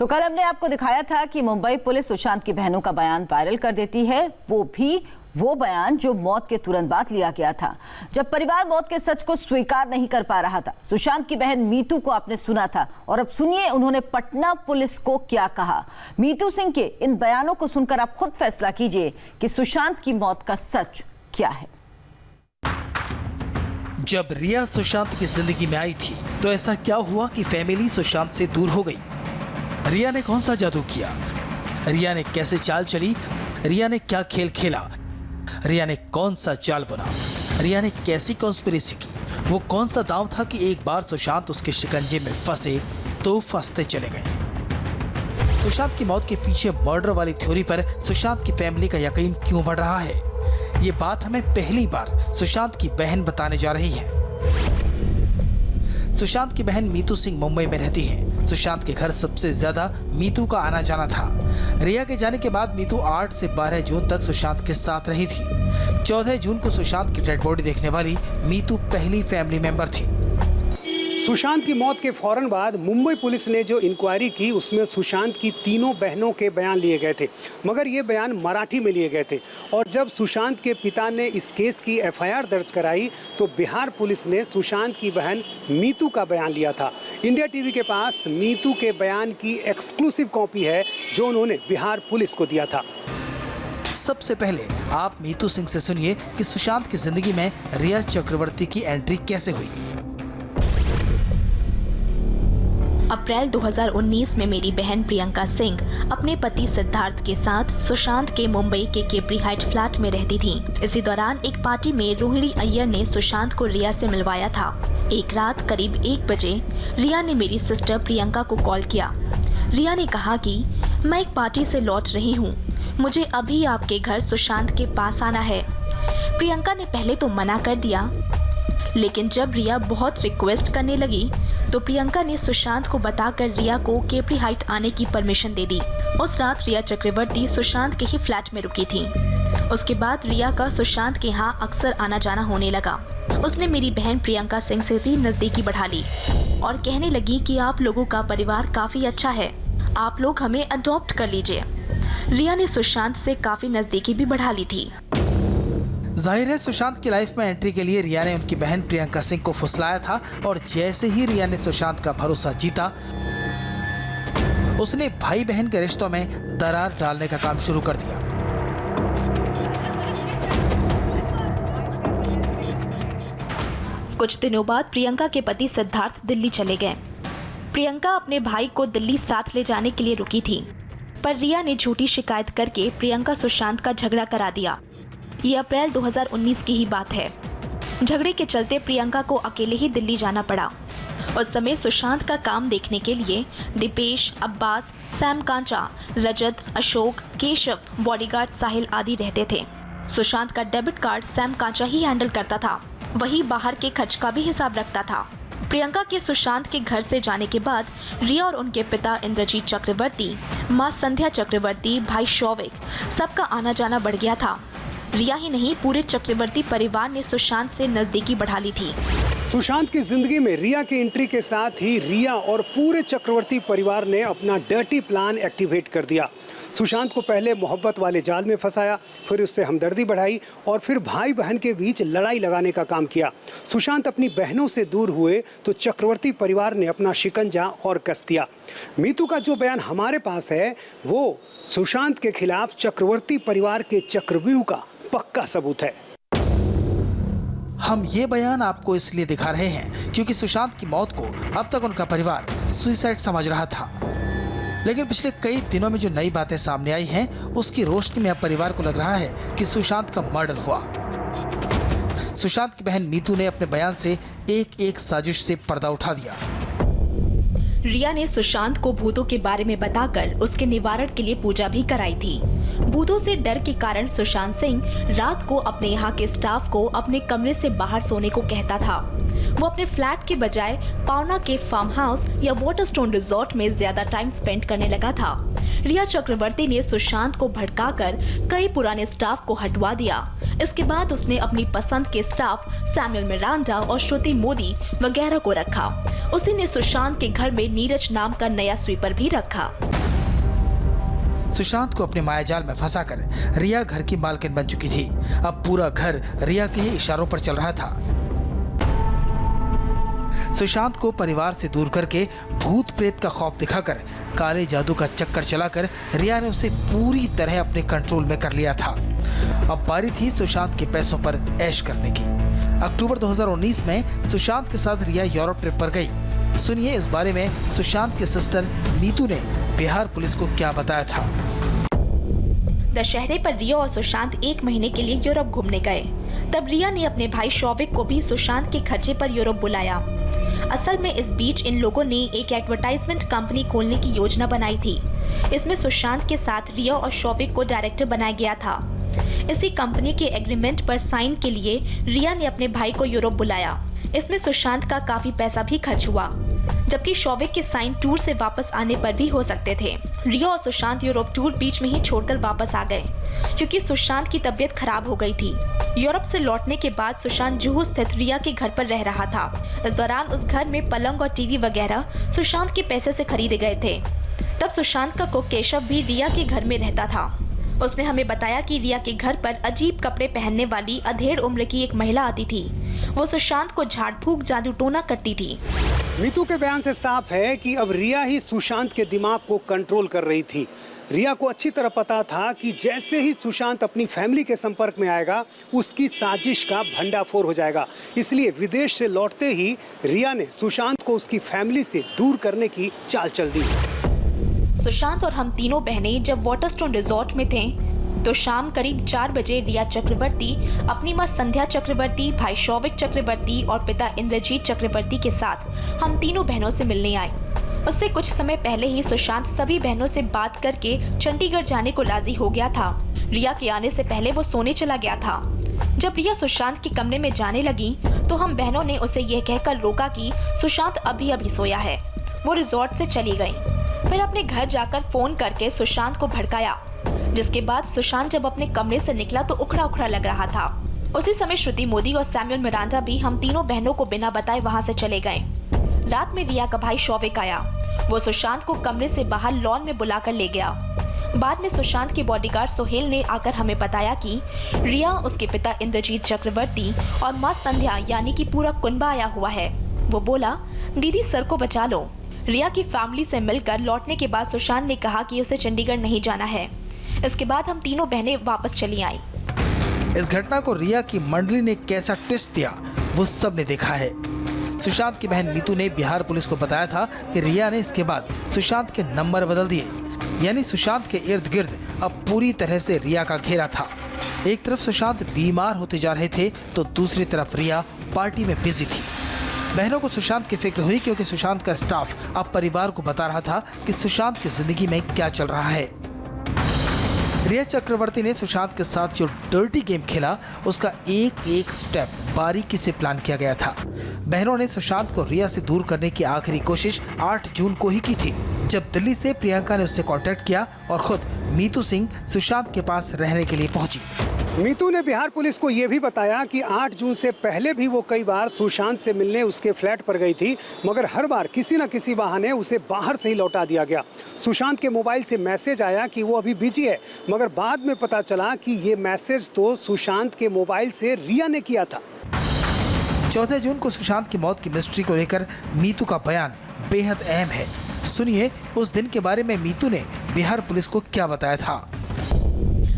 तो कल हमने आपको दिखाया था कि मुंबई पुलिस सुशांत की बहनों का बयान वायरल कर देती है, वो भी वो बयान जो मौत के तुरंत बाद लिया गया था, जब परिवार मौत के सच को स्वीकार नहीं कर पा रहा था। सुशांत की बहन मीतू को आपने सुना था और अब सुनिए उन्होंने पटना पुलिस को क्या कहा। मीतू सिंह के इन बयानों को सुनकर आप खुद फैसला कीजिए कि सुशांत की मौत का सच क्या है। जब रिया सुशांत की जिंदगी में आई थी तो ऐसा क्या हुआ कि फैमिली सुशांत से दूर हो गई? रिया ने कौन सा जादू किया? रिया ने कैसे चाल चली? रिया ने क्या खेल खेला? रिया ने कौन सा चाल बना? रिया ने कैसी कॉन्स्पिरेसी की? वो कौन सा दांव था कि एक बार सुशांत उसके शिकंजे में फंसे तो फंसते चले गए? सुशांत की मौत के पीछे मर्डर वाली थ्योरी पर सुशांत की फैमिली का यकीन क्यों बढ़ रहा है? ये बात हमें पहली बार सुशांत की बहन बताने जा रही है। सुशांत की बहन मीतू सिंह मुंबई में रहती है। सुशांत के घर सबसे ज्यादा मीतू का आना जाना था। रिया के जाने के बाद मीतू 8 से 12 जून तक सुशांत के साथ रही थी। 14 जून को सुशांत की डेड बॉडी देखने वाली मीतू पहली फैमिली मेंबर थी। सुशांत की मौत के फौरन बाद मुंबई पुलिस ने जो इंक्वायरी की उसमें सुशांत की तीनों बहनों के बयान लिए गए थे, मगर ये बयान मराठी में लिए गए थे। और जब सुशांत के पिता ने इस केस की एफआईआर दर्ज कराई तो बिहार पुलिस ने सुशांत की बहन मीतू का बयान लिया था। इंडिया टीवी के पास मीतू के बयान की एक्सक्लूसिव कॉपी है जो उन्होंने बिहार पुलिस को दिया था। सबसे पहले आप मीतू सिंह से सुनिए कि सुशांत की जिंदगी में रिया चक्रवर्ती की एंट्री कैसे हुई। अप्रैल 2019 में मेरी बहन प्रियंका सिंह अपने पति सिद्धार्थ के साथ सुशांत के मुंबई के केपरी हाइट फ्लैट में रहती थी। इसी दौरान एक पार्टी में रोहिणी अय्यर ने सुशांत को रिया से मिलवाया था। एक रात करीब 1 बजे रिया ने मेरी सिस्टर प्रियंका को कॉल किया। रिया ने कहा कि मैं एक पार्टी से लौट रही हूँ, मुझे अभी आपके घर सुशांत के पास आना है। प्रियंका ने पहले तो मना कर दिया, लेकिन जब रिया बहुत रिक्वेस्ट करने लगी तो प्रियंका ने सुशांत को बताकर रिया को केपरी हाइट आने की परमिशन दे दी। उस रात रिया चक्रवर्ती सुशांत के ही फ्लैट में रुकी थी। उसके बाद रिया का सुशांत के यहाँ अक्सर आना जाना होने लगा। उसने मेरी बहन प्रियंका सिंह से भी नजदीकी बढ़ा ली और कहने लगी कि आप लोगों का परिवार काफी अच्छा है, आप लोग हमें अडॉप्ट कर लीजिए। रिया ने सुशांत से काफी नजदीकी भी बढ़ा ली थी। जाहिर है सुशांत की लाइफ में एंट्री के लिए रिया ने उनकी बहन प्रियंका सिंह को फुसलाया था और जैसे ही रिया ने सुशांत का भरोसा जीता, उसने भाई बहन के रिश्तों में दरार डालने का काम शुरू कर दिया। कुछ दिनों बाद प्रियंका के पति सिद्धार्थ दिल्ली चले गए। प्रियंका अपने भाई को दिल्ली साथ ले जाने के लिए रुकी थी, पर रिया ने झूठी शिकायत करके प्रियंका सुशांत का झगड़ा करा दिया। ये अप्रैल 2019 की ही बात है। झगड़े के चलते प्रियंका को अकेले ही दिल्ली जाना पड़ा। उस समय सुशांत का काम देखने के लिए दीपेश, अब्बास, सैम कांचा, रजत, अशोक, केशव, बॉडीगार्ड साहिल आदि रहते थे। सुशांत का डेबिट कार्ड सैम कांचा ही हैंडल करता था, वही बाहर के खर्च का भी हिसाब रखता था। प्रियंका के सुशांत के घर से जाने के बाद रिया और उनके पिता इंद्रजीत चक्रवर्ती, माँ संध्या चक्रवर्ती, भाई शौविक, सबका आना जाना बढ़ गया था। रिया ही नहीं, पूरे चक्रवर्ती परिवार ने सुशांत से नजदीकी बढ़ा ली थी। सुशांत की जिंदगी में रिया की एंट्री के साथ ही रिया और पूरे चक्रवर्ती परिवार ने अपना डर्टी प्लान एक्टिवेट कर दिया। सुशांत को पहले मोहब्बत वाले जाल में फंसाया, फिर उससे हमदर्दी बढ़ाई और फिर भाई बहन के बीच लड़ाई लगाने का काम किया। सुशांत अपनी बहनों से दूर हुए तो चक्रवर्ती परिवार ने अपना शिकंजा और कस दिया। मीतू का जो बयान हमारे पास है वो सुशांत के खिलाफ चक्रवर्ती परिवार के चक्रव्यूह का पक्का सबूत है। हम ये बयान आपको इसलिए दिखा रहे हैं क्योंकि सुशांत की मौत को अब तक उनका परिवार सुसाइड समझ रहा था, लेकिन पिछले कई दिनों में जो नई बातें सामने आई हैं उसकी रोशनी में अब परिवार को लग रहा है कि सुशांत का मर्डर हुआ। सुशांत की बहन मीतू ने अपने बयान से एक साजिश से पर्दा उठा दिया। रिया ने सुशांत को भूतों के बारे में बताकर उसके निवारण के लिए पूजा भी कराई थी। भूतों से डर के कारण सुशांत सिंह रात को अपने यहाँ के स्टाफ को अपने कमरे से बाहर सोने को कहता था। वो अपने फ्लैट के बजाय पावना के फार्म हाउस या वाटरस्टोन रिजॉर्ट में ज्यादा टाइम स्पेंड करने लगा था। रिया चक्रवर्ती ने सुशांत को भड़काकर कई पुराने स्टाफ को हटवा दिया। इसके बाद उसने अपनी पसंद के स्टाफ सैमुअल मिरांडा और श्रुति मोदी वगैरह को रखा। उसी ने सुशांत के घर में नीरज नाम का नया स्वीपर भी रखा। सुशांत को अपने मायाजाल में फंसाकर रिया घर की मालकिन बन चुकी थी। अब पूरा घर रिया के ही इशारों पर चल रहा था। सुशांत को परिवार से दूर करके भूत प्रेत का खौफ दिखाकर काले जादू का चक्कर चलाकर रिया ने उसे पूरी तरह अपने कंट्रोल में कर लिया था। अब बारी थी सुशांत के पैसों पर ऐश करने की। अक्टूबर 2019 में सुशांत के साथ रिया यूरोप ट्रिप पर गई। सुनिए इस बारे में सुशांत के सिस्टर नीतू ने बिहार पुलिस को क्या बताया था। दशहरे पर रिया और सुशांत 1 महीने के लिए यूरोप घूमने गए। तब रिया ने अपने भाई शौविक को भी सुशांत के खर्चे पर यूरोप बुलाया। असल में इस बीच इन लोगों ने एक एडवर्टाइजमेंट कंपनी खोलने की योजना बनाई थी। इसमें सुशांत के साथ रिया और शौविक को डायरेक्टर बनाया गया था। इसी कंपनी के एग्रीमेंट पर साइन के लिए रिया ने अपने भाई को यूरोप बुलाया। इसमें सुशांत का काफी पैसा भी खर्च हुआ, जबकि शौविक के साइन टूर से वापस आने पर भी हो सकते थे। रिया और सुशांत यूरोप टूर बीच में ही छोड़कर वापस आ गए, क्योंकि सुशांत की तबीयत खराब हो गई थी। यूरोप से लौटने के बाद सुशांत जुहू स्थित रिया के घर पर रह रहा था। इस दौरान उस घर में पलंग और टीवी वगैरह सुशांत के पैसे से खरीदे गए थे। तब सुशांत का कुक केशव भी रिया के घर में रहता था। उसने हमें बताया कि रिया के घर पर अजीब कपड़े पहनने वाली अधेड़ उम्र की एक महिला आती थी। वो सुशांत को झाड़ फूक जादू टोना करती थी। नीतू के बयान से साफ है कि अब रिया ही सुशांत के दिमाग को कंट्रोल कर रही थी। रिया को अच्छी तरह पता था कि जैसे ही सुशांत अपनी फैमिली के संपर्क में आएगा, उसकी साजिश का भंडाफोड़ हो जाएगा। इसलिए विदेश से लौटते ही रिया ने सुशांत को उसकी फैमिली से दूर करने की चाल चल दी। सुशांत और हम तीनों बहनें जब वाटरस्टोन रिजॉर्ट में थे तो शाम करीब 4 बजे रिया चक्रवर्ती अपनी मां संध्या चक्रवर्ती, भाई शौविक चक्रवर्ती और पिता इंद्रजीत चक्रवर्ती के साथ हम तीनों बहनों से मिलने आई। उससे कुछ समय पहले ही सुशांत सभी बहनों से बात करके चंडीगढ़ जाने को राजी हो गया था। रिया के आने से पहले वो सोने चला गया था। जब रिया सुशांत के कमरे में जाने लगी तो हम बहनों ने उसे यह कहकर रोका कि सुशांत अभी सोया है। वो रिजॉर्ट से चली गई। फिर अपने घर जाकर फोन करके सुशांत को भड़काया, जिसके बाद सुशांत जब अपने कमरे से निकला तो उखड़ा उखड़ा लग रहा था। उसी समय श्रुति मोदी और सैमुअल मिरांडा भी हम तीनों बहनों को बिना बताए वहां से चले गए। रात में रिया का भाई शौविक आया। वो सुशांत को कमरे से बाहर लॉन में बुलाकर ले गया। बाद में सुशांत के बॉडीगार्ड सोहेल ने आकर हमें बताया कि रिया, उसके पिता इंद्रजीत चक्रवर्ती और माँ संध्या यानी कि पूरा कुनबा आया हुआ है। वो बोला, दीदी सर को बचा लो। रिया की फैमिली से मिलकर लौटने के बाद सुशांत ने कहा कि उसे चंडीगढ़ नहीं जाना है। इसके बाद हम तीनों बहनें वापस चली आई। इस घटना को रिया की मंडली ने कैसा ट्विस्ट दिया वो सब ने देखा है। सुशांत की बहन नीतू ने बिहार पुलिस को बताया था कि रिया ने इसके बाद सुशांत के नंबर बदल दिए, यानी सुशांत के इर्द गिर्द अब पूरी तरह से रिया का घेरा था। एक तरफ सुशांत बीमार होते जा रहे थे तो दूसरी तरफ रिया पार्टी में बिजी थी। बहनों को सुशांत की फिक्र हुई, क्योंकि सुशांत का स्टाफ अब परिवार को बता रहा था कि सुशांत की जिंदगी में क्या चल रहा है। रिया चक्रवर्ती ने सुशांत के साथ जो डर्टी गेम खेला, उसका एक एक स्टेप बारीकी से प्लान किया गया था। बहनों ने सुशांत को रिया से दूर करने की आखिरी कोशिश 8 जून को ही की थी, जब दिल्ली से प्रियंका ने उससे कांटेक्ट किया और खुद मीतू सिंह सुशांत के पास रहने के लिए पहुंची। मीतू ने बिहार पुलिस को यह भी बताया कि 8 जून से पहले भी वो कई बार सुशांत से मिलने उसके फ्लैट पर गई थी, मगर हर बार किसी न किसी बहाने उसे बाहर से ही लौटा दिया गया। सुशांत के मोबाइल से मैसेज आया कि वो अभी बिजी है, मगर बाद में पता चला कि ये मैसेज तो सुशांत के मोबाइल से रिया ने किया था। 14 जून को सुशांत की मौत की मिस्ट्री को लेकर मीतू का बयान बेहद अहम है। सुनिए उस दिन के बारे में मीतू ने बिहार पुलिस को क्या बताया था।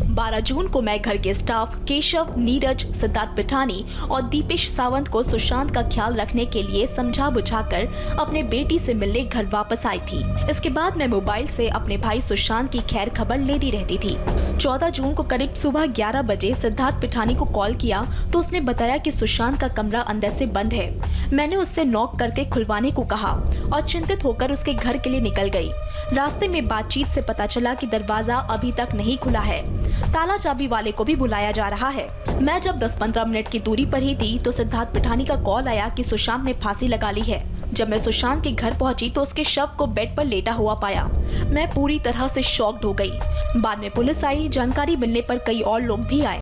12 जून को मैं घर के स्टाफ केशव, नीरज, सिद्धार्थ पिठानी और दीपेश सावंत को सुशांत का ख्याल रखने के लिए समझा बुझाकर अपने बेटी से मिलने घर वापस आई थी। इसके बाद मैं मोबाइल से अपने भाई सुशांत की खैर खबर लेती रहती थी। 14 जून को करीब सुबह 11 बजे सिद्धार्थ पिठानी को कॉल किया तो उसने बताया कि सुशांत का कमरा अंदर से बंद है। मैंने उससे नॉक करके खुलवाने को कहा और चिंतित होकर उसके घर के लिए निकल गई। रास्ते में बातचीत से पता चला कि दरवाजा अभी तक नहीं खुला है, ताला चाबी वाले को भी बुलाया जा रहा है। मैं जब 10-15 मिनट की दूरी पर ही थी तो सिद्धार्थ पिठानी का कॉल आया कि सुशांत ने फांसी लगा ली है। जब मैं सुशांत के घर पहुंची तो उसके शव को बेड पर लेटा हुआ पाया। मैं पूरी तरह से शॉक्ड हो गई। बाद में पुलिस आई। जानकारी मिलने पर कई और लोग भी आए।